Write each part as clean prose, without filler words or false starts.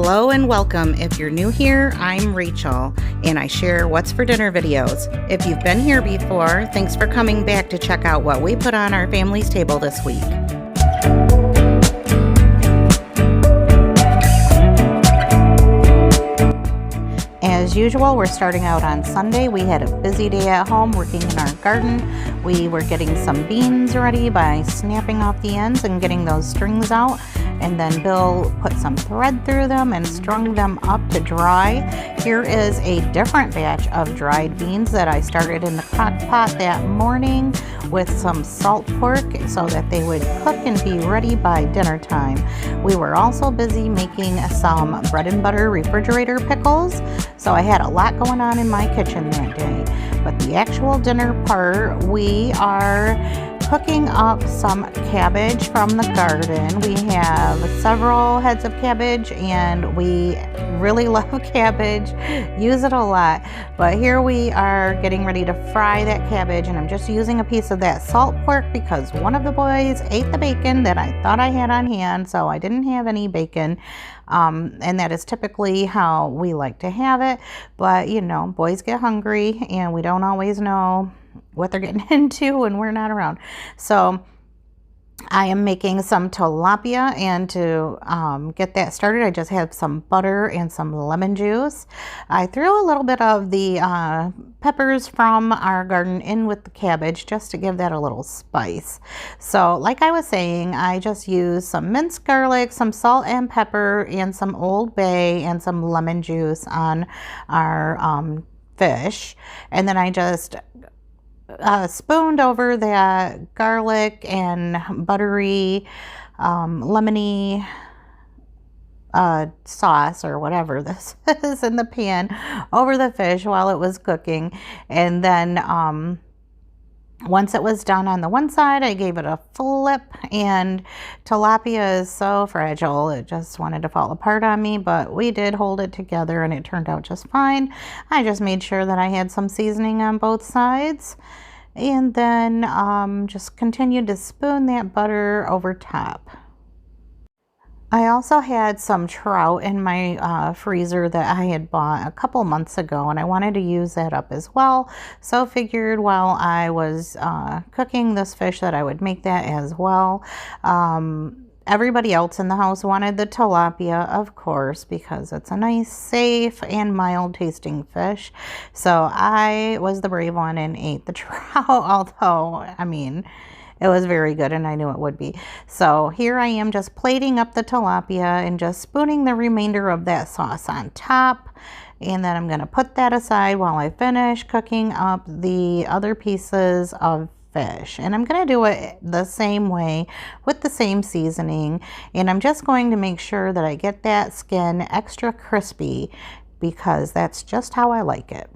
Hello and welcome. If you're new here, I'm Rachel and I share what's for dinner videos. If you've been here before, thanks for coming back to check out what we put on our family's table this week. As usual, we're starting out on Sunday. We had a busy day at home working in our garden. We were getting some beans ready by snapping off the ends and getting those strings out. And then Bill put some thread through them and strung them up to dry. Here is a different batch of dried beans that I started in the crock pot that morning with some salt pork so that they would cook and be ready by dinner time. We were also busy making some bread and butter refrigerator pickles, so I had a lot going on in my kitchen that day. But the actual dinner part, we are cooking up some cabbage from the garden. We have several heads of cabbage and we really love cabbage, use it a lot. But here we are getting ready to fry that cabbage, and I'm just using a piece of that salt pork because one of the boys ate the bacon that I thought I had on hand, so I didn't have any bacon. And that is typically how we like to have it. But you know, boys get hungry and we don't always know what they're getting into when we're not around. So I am making some tilapia, and to get that started, I just have some butter and some lemon juice. I threw a little bit of the peppers from our garden in with the cabbage just to give that a little spice. So like I was saying, I just used some minced garlic, some salt and pepper, and some Old Bay, and some lemon juice on our fish. And then I just spooned over that garlic and buttery lemony sauce or whatever this is in the pan over the fish while it was cooking. And then once it was done on the one side, I gave it a flip, and tilapia is so fragile, it just wanted to fall apart on me, but we did hold it together and it turned out just fine. I just made sure that I had some seasoning on both sides, and then just continued to spoon that butter over top. I also had some trout in my freezer that I had bought a couple months ago, and I wanted to use that up as well. So figured while I was cooking this fish that I would make that as well. Everybody else in the house wanted the tilapia, of course, because it's a nice, safe, and mild tasting fish. So I was the brave one and ate the trout, although, I mean, it was very good and I knew it would be. So here I am just plating up the tilapia and just spooning the remainder of that sauce on top. And then I'm going to put that aside while I finish cooking up the other pieces of fish. And I'm going to do it the same way with the same seasoning. And I'm just going to make sure that I get that skin extra crispy because that's just how I like it.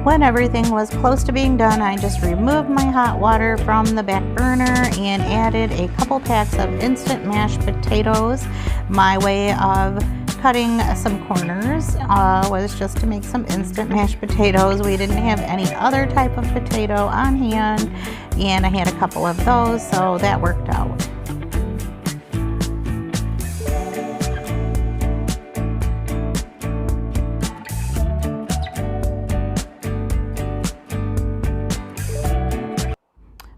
When everything was close to being done, I just removed my hot water from the back burner and added a couple packs of instant mashed potatoes. My way of cutting some corners was just to make some instant mashed potatoes. We didn't have any other type of potato on hand, and I had a couple of those, so that worked out.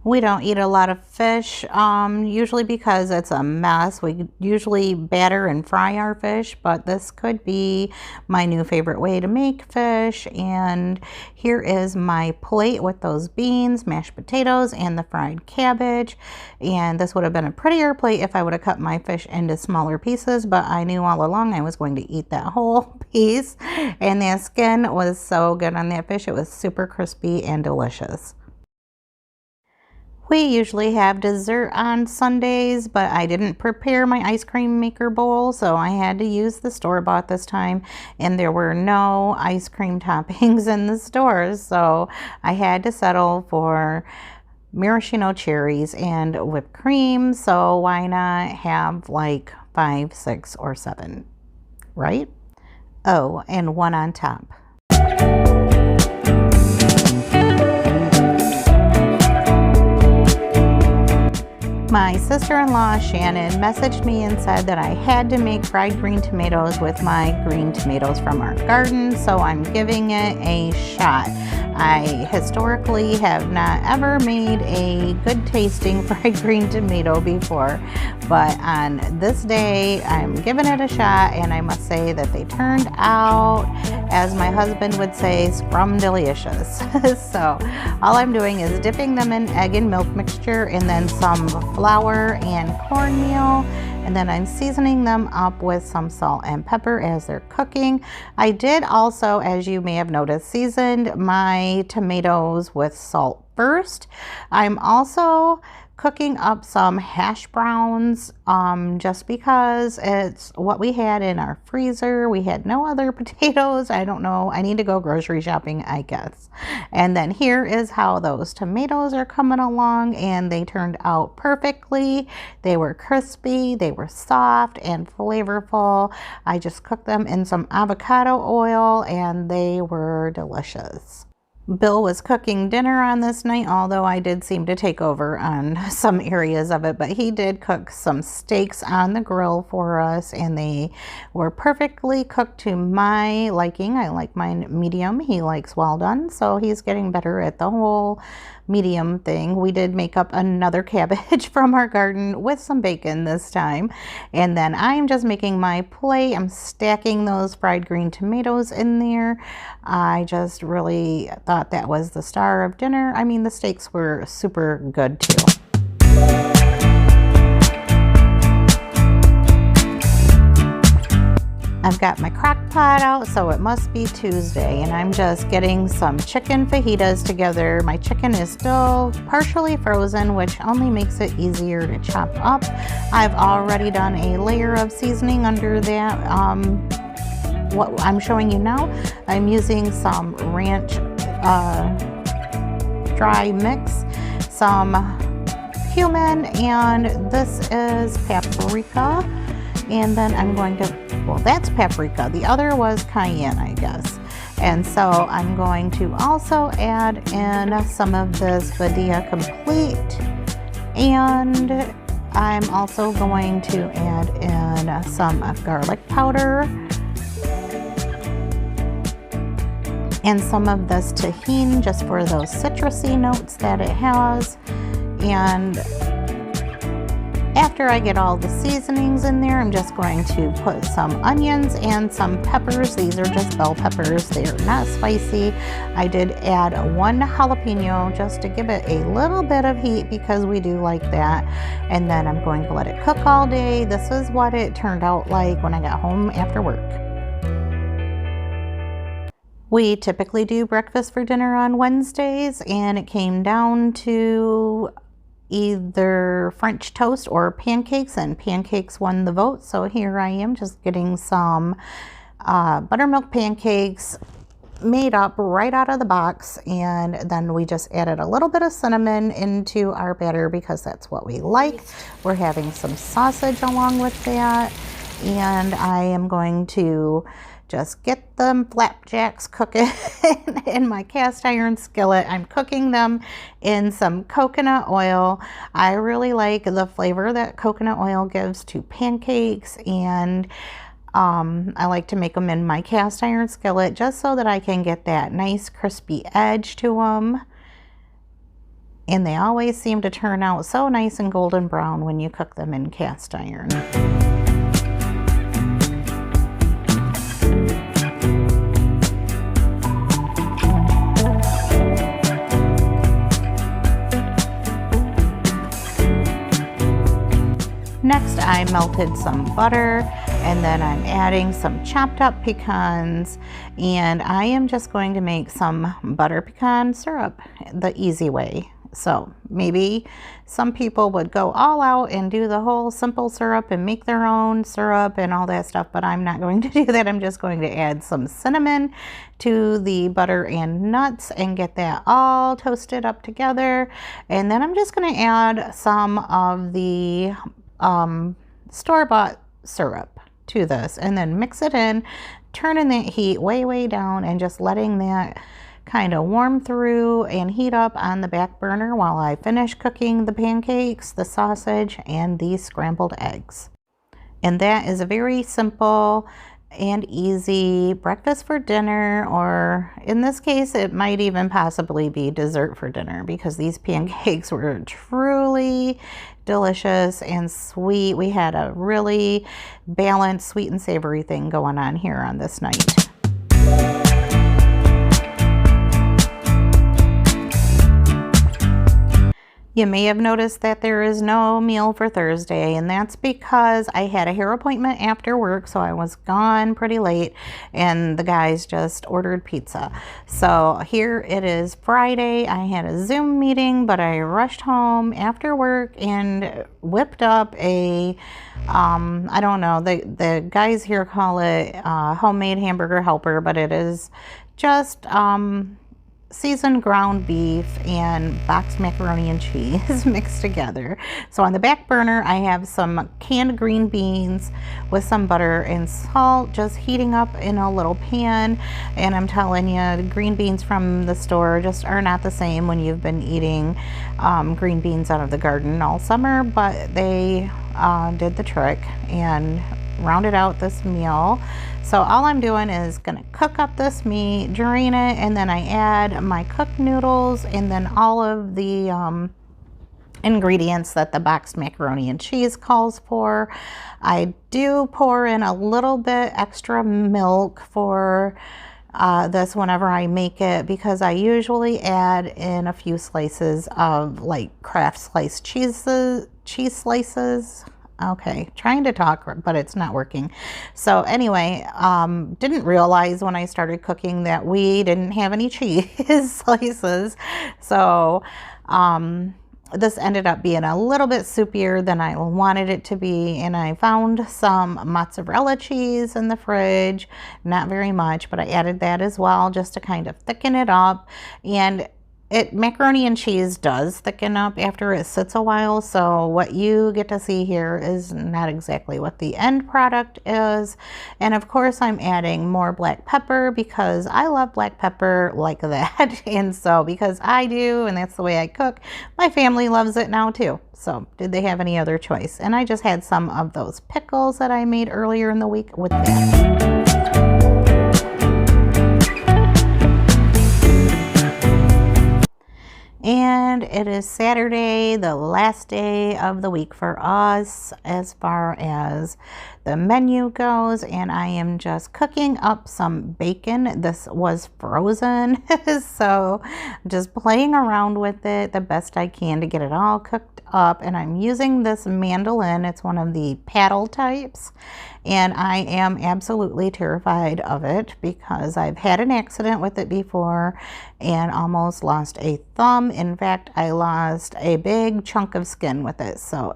We don't eat a lot of fish, usually because it's a mess. We usually batter and fry our fish, but this could be my new favorite way to make fish. And here is my plate with those beans, mashed potatoes, and the fried cabbage. And this would have been a prettier plate if I would have cut my fish into smaller pieces, but I knew all along I was going to eat that whole piece. And the skin was so good on that fish. It was super crispy and delicious. We usually have dessert on Sundays, but I didn't prepare my ice cream maker bowl, so I had to use the store-bought this time, and there were no ice cream toppings in the stores, so I had to settle for maraschino cherries and whipped cream. So why not have like 5, 6, or 7, right? Oh, and one on top. My sister-in-law Shannon messaged me and said that I had to make fried green tomatoes with my green tomatoes from our garden, so I'm giving it a shot. I historically have not ever made a good tasting fried green tomato before, but on this day I'm giving it a shot, and I must say that they turned out, as my husband would say, scrum-delicious. So all I'm doing is dipping them in egg and milk mixture and then some flour and cornmeal, and then I'm seasoning them up with some salt and pepper as they're cooking. I did also, as you may have noticed, seasoned my tomatoes with salt first. I'm also cooking up some hash browns just because it's what we had in our freezer. We had no other potatoes. I don't know. I need to go grocery shopping, I guess. And then here is how those tomatoes are coming along, and they turned out perfectly. They were crispy, they were soft and flavorful. I just cooked them in some avocado oil and they were delicious. Bill was cooking dinner on this night, although I did seem to take over on some areas of it, but he did cook some steaks on the grill for us, and they were perfectly cooked to my liking. I like mine medium. He likes well done, so he's getting better at the whole medium thing. We did make up another cabbage from our garden with some bacon this time, and then I'm just making my plate. I'm stacking those fried green tomatoes in there. I just really thought that was the star of dinner. I mean, the steaks were super good too. I've got my crock pot out, so it must be Tuesday, and I'm just getting some chicken fajitas together. My chicken is still partially frozen, which only makes it easier to chop up. I've already done a layer of seasoning under that. What I'm showing you now, I'm using some ranch dry mix, some cumin, and this is paprika. And then I'm going to, well, that's paprika. The other was cayenne, I guess. And so I'm going to also add in some of this Badia Complete. And I'm also going to add in some garlic powder and some of this tahini just for those citrusy notes that it has. And after I get all the seasonings in there, I'm just going to put some onions and some peppers. These are just bell peppers. They're not spicy. I did add 1 jalapeno just to give it a little bit of heat because we do like that. And then I'm going to let it cook all day. This is what it turned out like when I got home after work. We typically do breakfast for dinner on Wednesdays, and it came down to either French toast or pancakes, and pancakes won the vote. So here I am just getting some buttermilk pancakes made up right out of the box, and then we just added a little bit of cinnamon into our batter because that's what we like. We're having some sausage along with that, and I am going to just get them flapjacks cooking in my cast iron skillet. I'm cooking them in some coconut oil. I really like the flavor that coconut oil gives to pancakes, and I like to make them in my cast iron skillet just so that I can get that nice crispy edge to them. And they always seem to turn out so nice and golden brown when you cook them in cast iron. Next, I melted some butter, and then I'm adding some chopped up pecans, and I am just going to make some butter pecan syrup the easy way. So maybe some people would go all out and do the whole simple syrup and make their own syrup and all that stuff, but I'm not going to do that. I'm just going to add some cinnamon to the butter and nuts and get that all toasted up together. And then I'm just going to add some of the store-bought syrup to this and then mix it in, turning that heat way down and just letting that kind of warm through and heat up on the back burner while I finish cooking the pancakes, the sausage, and the scrambled eggs. And that is a very simple and easy breakfast for dinner, or in this case it might even possibly be dessert for dinner, because these pancakes were truly delicious and sweet. We had a really balanced sweet and savory thing going on here on this night. You may have noticed that there is no meal for Thursday, and that's because I had a hair appointment after work, so I was gone pretty late, and the guys just ordered pizza. So here it is Friday. I had a Zoom meeting, but I rushed home after work and whipped up a, I don't know, the guys here call it homemade hamburger helper, but it is just seasoned ground beef and boxed macaroni and cheese mixed together. So on the back burner, I have some canned green beans with some butter and salt just heating up in a little pan. And I'm telling you, the green beans from the store just are not the same when you've been eating green beans out of the garden all summer, but they did the trick and rounded out this meal. So all I'm doing is gonna cook up this meat, drain it, and then I add my cooked noodles and then all of the ingredients that the boxed macaroni and cheese calls for. I do pour in a little bit extra milk for this whenever I make it, because I usually add in a few slices of like Kraft sliced cheese slices. Okay, trying to talk, but it's not working. So anyway, didn't realize when I started cooking that we didn't have any cheese slices. So this ended up being a little bit soupier than I wanted it to be. And I found some mozzarella cheese in the fridge, not very much, but I added that as well just to kind of thicken it up. And macaroni and cheese does thicken up after it sits a while, so what you get to see here is not exactly what the end product is. And of course I'm adding more black pepper because I love black pepper like that. And so because I do, and that's the way I cook, my family loves it now too. So did they have any other choice? And I just had some of those pickles that I made earlier in the week with that. And it is Saturday, the last day of the week for us as far as the menu goes, and I am just cooking up some bacon. This was frozen, so I'm just playing around with it the best I can to get it all cooked up. And I'm using this mandolin. It's one of the paddle types, and I am absolutely terrified of it because I've had an accident with it before and almost lost a thumb. In fact, I lost a big chunk of skin with it. So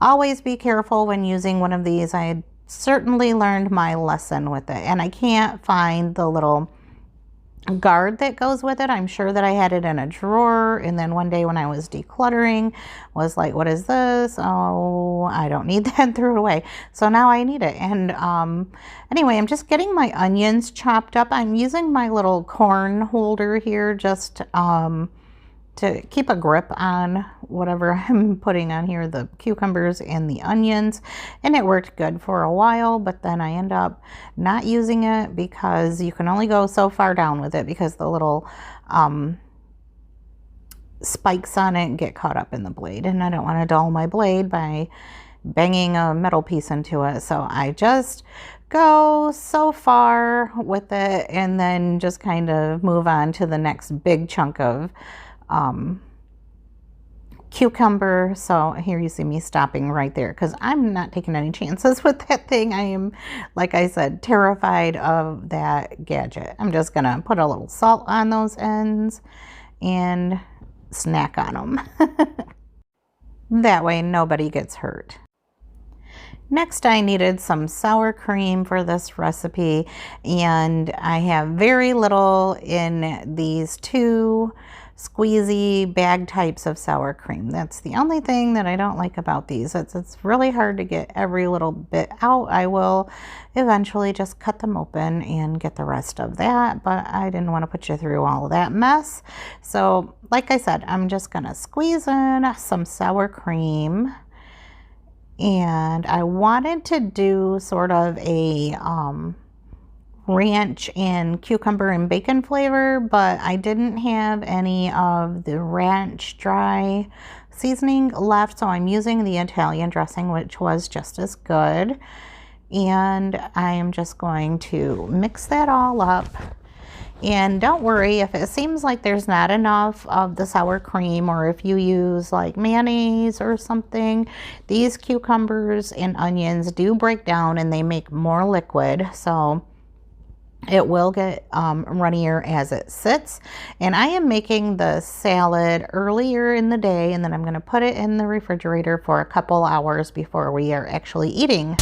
always be careful when using one of these. I had certainly learned my lesson with it, and I can't find the little guard that goes with it. I'm sure that I had it in a drawer, and then one day when I was decluttering was like, what is this? Oh, I don't need that, threw it away. So now I need it. And anyway, I'm just getting my onions chopped up. I'm using my little corn holder here just to keep a grip on whatever I'm putting on here, the cucumbers and the onions. And it worked good for a while, but then I end up not using it because you can only go so far down with it because the little spikes on it get caught up in the blade. And I don't want to dull my blade by banging a metal piece into it. So I just go so far with it and then just kind of move on to the next big chunk of cucumber. So here you see me stopping right there because I'm not taking any chances with that thing. I am, like I said, terrified of that gadget. I'm just gonna put a little salt on those ends and snack on them. That way nobody gets hurt. Next, I needed some sour cream for this recipe, and I have very little in these two squeezy bag types of sour cream. That's the only thing that I don't like about these. It's really hard to get every little bit out. I will eventually just cut them open and get the rest of that, but I didn't want to put you through all of that mess. So like I said, I'm just gonna squeeze in some sour cream. And I wanted to do sort of a ranch and cucumber and bacon flavor, but I didn't have any of the ranch dry seasoning left, so I'm using the Italian dressing, which was just as good. And I am just going to mix that all up. And don't worry if it seems like there's not enough of the sour cream, or if you use like mayonnaise or something, these cucumbers and onions do break down and they make more liquid. So it will get runnier as it sits. And I am making the salad earlier in the day, and then I'm going to put it in the refrigerator for a couple hours before we are actually eating.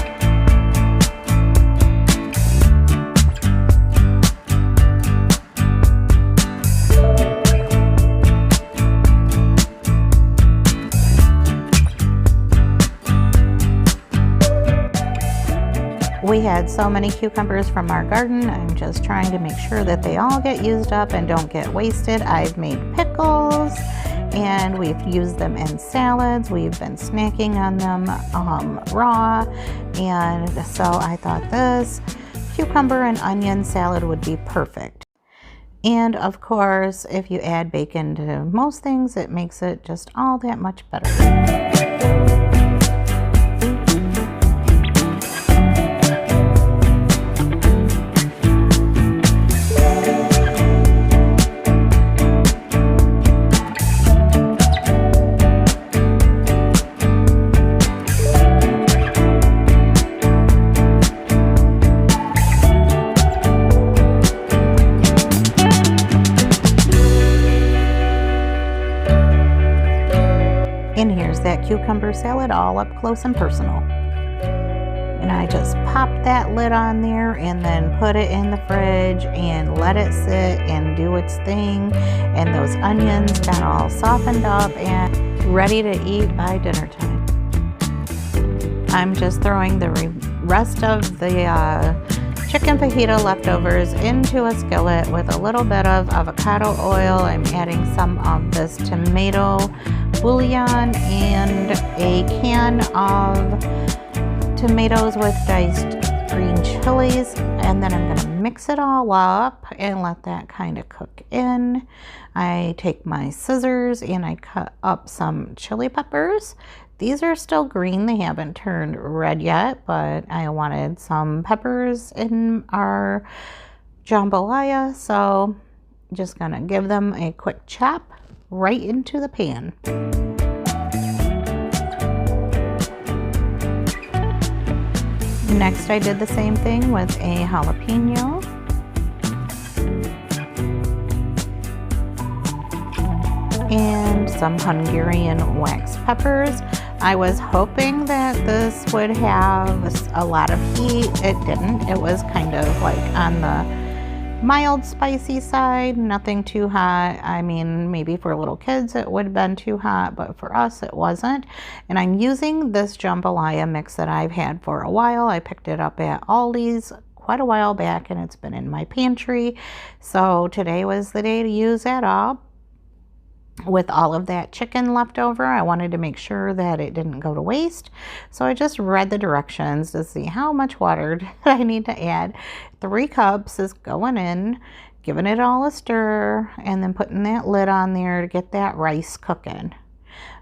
We had so many cucumbers from our garden. I'm just trying to make sure that they all get used up and don't get wasted. I've made pickles and we've used them in salads. We've been snacking on them raw. And so I thought this cucumber and onion salad would be perfect. And of course, if you add bacon to most things, it makes it just all that much better. And here's that cucumber salad all up close and personal. And I just popped that lid on there and then put it in the fridge and let it sit and do its thing. And those onions got all softened up and ready to eat by dinner time. I'm just throwing the rest of the chicken fajita leftovers into a skillet with a little bit of avocado oil. I'm adding some of this tomato bouillon and a can of tomatoes with diced green chilies, and then I'm going to mix it all up and let that kind of cook in. I take my scissors and I cut up some chili peppers. These are still green, they haven't turned red yet, but I wanted some peppers in our jambalaya, so just gonna give them a quick chop right into the pan. Next, I did the same thing with a jalapeno. And some Hungarian wax peppers. I was hoping that this would have a lot of heat. It didn't. It was kind of like on the mild spicy side, nothing too hot. I mean, maybe for little kids it would have been too hot, but for us it wasn't. And I'm using this jambalaya mix that I've had for a while. I picked it up at Aldi's quite a while back and it's been in my pantry. So today was the day to use that up. With all of that chicken left over, I wanted to make sure that it didn't go to waste. So I just read the directions to see how much water I need to add. 3 cups is going in, giving it all a stir, and then putting that lid on there to get that rice cooking.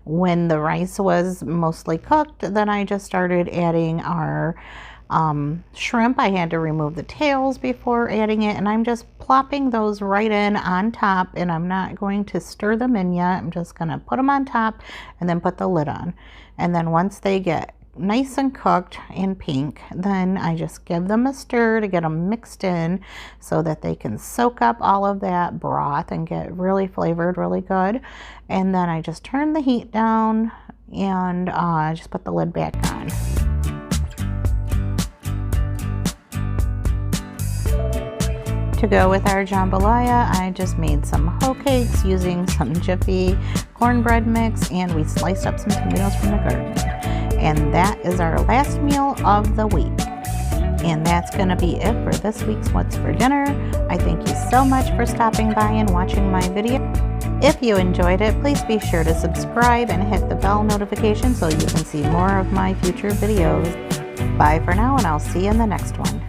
When the rice was mostly cooked, then I just started adding our shrimp. I had to remove the tails before adding it, and I'm just plopping those right in on top, and I'm not going to stir them in yet. I'm just going to put them on top and then put the lid on. And then once they get nice and cooked and pink, then I just give them a stir to get them mixed in so that they can soak up all of that broth and get really flavored really good. And then I just turn the heat down and just put the lid back on. To go with our jambalaya, I just made some hoe cakes using some Jiffy cornbread mix, and we sliced up some tomatoes from the garden. And that is our last meal of the week. And that's gonna be it for this week's What's for Dinner. I thank you so much for stopping by and watching my video. If you enjoyed it, please be sure to subscribe and hit the bell notification so you can see more of my future videos. Bye for now, and I'll see you in the next one.